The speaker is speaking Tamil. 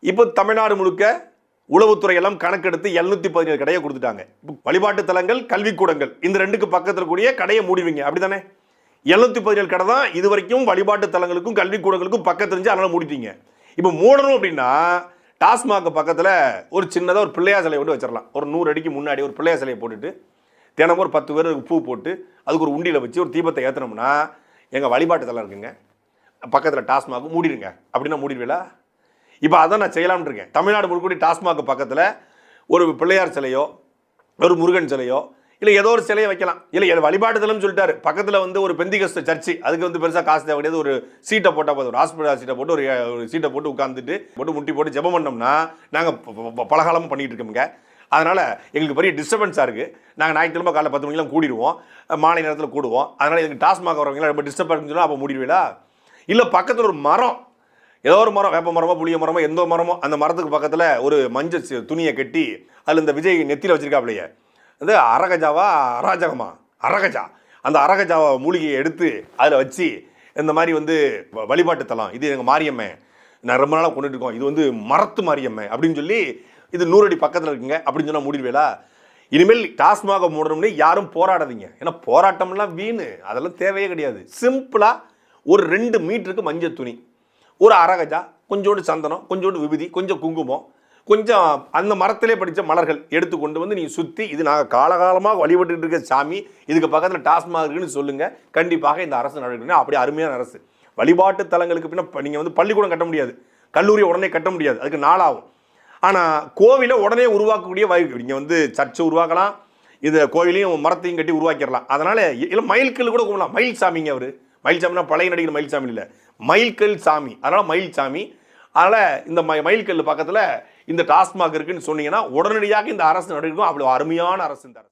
இப்போ தமிழ்நாடு முழுக்க உளவுத்துறை எல்லாம் கணக்கெடுத்து 717 கடையை கொடுத்துட்டாங்க. வழிபாட்டு தலங்கள், கல்விக்கூடங்கள் இந்த ரெண்டுக்கு பக்கத்தில் கூடிய கடையை மூடிவிங்க, அப்படித்தானே? 717 கடை தான் இது வரைக்கும் வழிபாட்டு தலங்களுக்கும் கல்விக்கூடங்களுக்கும் பக்கத்துல இருந்து, அதனால மூடிட்டீங்க. இப்போ மூடணும் அப்படின்னா டாஸ்மாக் பக்கத்தில் ஒரு சின்னதாக ஒரு பிள்ளையார் சிலையை விட்டு வச்சிடலாம். ஒரு 100 அடிக்கு முன்னாடி ஒரு பிள்ளையார் சிலையை போட்டுட்டு தினமும் ஒரு 10 பேருக்கு பூ போட்டு அதுக்கு ஒரு உண்டியில் வச்சு ஒரு தீபத்தை ஏற்றினோம்னா எங்கள் வழிபாட்டு தலம் இருக்குங்க, பக்கத்தில் டாஸ்மாக் மூடிடுங்க அப்படின்னா மூடிடுவீங்களா? இப்போ அதான் நான் செய்யலாம்னு இருக்கேன். தமிழ்நாடு முழுக்கூடி டாஸ்மாக் பக்கத்தில் ஒரு பிள்ளையார் சிலையோ ஒரு முருகன் சிலையோ இல்லை ஏதோ ஒரு சிலையை வைக்கலாம். இல்லை வழிபாட்டு தலம்னு சொல்லிட்டாரு, பக்கத்தில் வந்து ஒரு பெந்திகஸ்ட் சர்ச்சு, அதுக்கு வந்து பெருசாக காசு தேவை கிடையாது. ஒரு சீட்டை போட்டால் போதும், ஒரு ஹாஸ்பிட்டல் சீட்டை போட்டு ஒரு சீட்டை போட்டு உட்காந்துட்டு முட்டி போட்டு ஜெபம் பண்ணோம்னா நாங்கள் பலகாலமும் பண்ணிகிட்டு இருக்கோமுங்க. அதனால் எங்களுக்கு பெரிய டிஸ்டர்பன்ஸாக இருக்குது. நாங்கள் ஞாயிற்றுக்கிழமை காலைல 10 மணிக்கெலாம் கூடிடுவோம், மாலை நேரத்தில் கூடுவோம். அதனால் எங்களுக்கு டாஸ்மாக் வரவங்களாம் ரொம்ப டிஸ்டர்பன்ஸ் சொன்னால் அப்போ மூடிடுவீங்களா? இல்லை பக்கத்தில் ஒரு மரம், ஏதோ ஒரு மரம், வேப்ப மரமோ புளிய மரமோ எந்த மரமோ, அந்த மரத்துக்கு பக்கத்தில் ஒரு மஞ்சள் துணியை கட்டி அதில் இந்த விஜய் நெத்தியில் வச்சிருக்காப்லையே, அது அரகஜாவா அராஜகமா அரகஜா, அந்த அரகஜாவா மூலிகையை எடுத்து அதில் வச்சு இந்த மாதிரி வந்து வழிபாட்டு தலம், இது எங்கள் மாரியம்மை நான் ரொம்ப நாளாக கொண்டுட்டு இருக்கோம், இது வந்து மரத்து மாரியம்மை அப்படின்னு சொல்லி இது 100 அடி பக்கத்தில் இருக்குங்க அப்படின்னு சொன்னால் மூடிடுவேலா? இனிமேல் டாஸ்மாக மூடணும்னு யாரும் போராடாதீங்க. ஏன்னா போராட்டம்லாம் வீணு, அதெல்லாம் தேவையே கிடையாது. சிம்பிளாக ஒரு 2 மீட்டருக்கு மஞ்சள் துணி, ஒரு அரகஜா, கொஞ்சோண்டு சந்தனம், கொஞ்சோண்டு விபூதி, கொஞ்சம் குங்குமம், கொஞ்சம் அந்த மரத்திலே படித்த மலர்கள் எடுத்து கொண்டு வந்து நீங்கள் சுற்றி, இது நாங்கள் காலகாலமாக வழிபட்டு இருக்க சாமி, இதுக்கு பக்கத்தில் டாஸ்மாக் இருக்குன்னு சொல்லுங்கள். கண்டிப்பாக இந்த அரசு நடக்குதுன்னா அப்படியே அருமையான அரசு. வழிபாட்டு தலங்களுக்கு பின்ன நீங்கள் வந்து பள்ளிக்கூடம் கட்ட முடியாது, கல்லூரியை உடனே கட்ட முடியாது, அதுக்கு நாளாகும். ஆனால் கோவிலை உடனே உருவாக்கக்கூடிய வாய்ப்பு, நீங்கள் வந்து சர்ச்சை உருவாக்கலாம், இது கோவிலையும் மரத்தையும் கட்டி உருவாக்கிடலாம். அதனால் இல்லை மயில்கல் கூட கும்பிடலாம். மயில் சாமிங்க அவர், மயில் சாமினா பழைய நடிகர் மயில் சாமி இல்லை, மயில்கல் சாமி, அதனால் மயில் சாமி. அதனால் இந்த மயில்கல் பக்கத்தில் இந்த டாஸ்மாக் இருக்குன்னு சொன்னீங்கன்னா உடனடியாக இந்த அரசு நடக்கும். அவ்வளோ அருமையான அரசு இந்த அரசு.